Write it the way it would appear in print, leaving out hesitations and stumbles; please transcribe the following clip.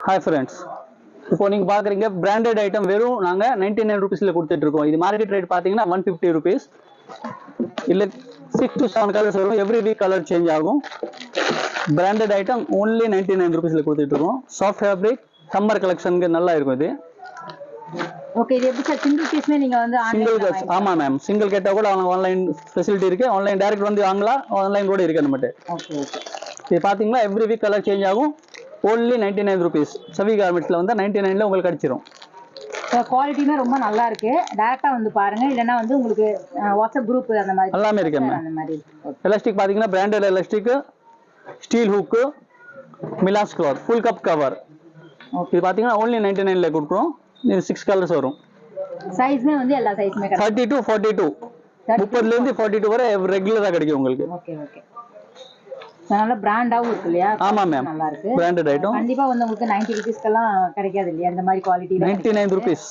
Hi friends, இப்போ நீங்கள் பார்க்குறீங்க பிராண்டட் ஐட்டம் வெறும் நாங்கள் 99 ருபீஸில் கொடுத்துட்ருக்கோம். இது மார்க்கெட் ரேட் பார்த்தீங்கன்னா 150 ருபீஸ். இல்லை 6 to 7 கலர்ஸ் வரும். எவ்ரி வீக் கலர் சேஞ்ச் ஆகும். பிராண்டட் ஐட்டம் ஓன்லி 99 ருபீஸில் கொடுத்துட்ருக்கோம். சாஃப்ட் ஃபேப்ரிக் சம்மர் கலெக்ஷனுக்கு நல்லா இருக்கும் இது. ஓகே, இது எப்படி சார் சிங்கிள் பீஸ்மே நீங்க வந்து சிங்கிள் கேஸ்? ஆமா மேம், சிங்கிள் கேட்டா கூட ஆன்லைன் ஃபெசிலிட்டி இருக்கு. ஆன்லைன் டைரக்ட் வந்து வாங்கலாம், ஆன்லைன் கூட இருக்கு நம்மகிட்ட. Okay okay. இது பாத்தீங்கன்னா எவ்ரி வீக் கலர் சேஞ்ச் ஆகும். Only 99 rupees. சவி கார்மெண்ட்ஸ்ல வந்து 99ல உங்களுக்கு கிடைச்சிரும். குவாலிட்டியுமே ரொம்ப நல்லா இருக்கு. டைரக்டா வந்து பாருங்க, இல்லனா வந்து உங்களுக்கு வாட்ஸ்அப் குரூப் அந்த மாதிரி எல்லாமே இருக்கு மேம். அந்த மாதிரி எலாஸ்டிக் பாத்தீங்கன்னா பிராண்டட் எலாஸ்டிக், ஸ்டீல் ஹூக், மிலாஸ் கிளாத், ஃபுல் கப் கவர். இது பாத்தீங்கன்னா ஓன்லி 99ல கொடுக்குறோம். இது 6 கலர்ஸ் வரும். சைஸ்மே வந்து எல்லா சைஸ்மே கிடைக்கும். 30 to 42, 30ல இருந்து 42 வரை ரெகுலரா கிடைக்கும் உங்களுக்கு. Okay okay. நல்ல பிராண்டாவும் இருக்கு இல்லையா? ஆமா மேம், நல்லா இருக்கு. பிராண்டட் ஐட்டம் கண்டிப்பா வந்து உங்களுக்கு 90 ருபீஸ்க்கெல்லாம் கிடைக்காது இல்லையா இந்த மாதிரி குவாலிட்டி? 99 ருபீஸ்.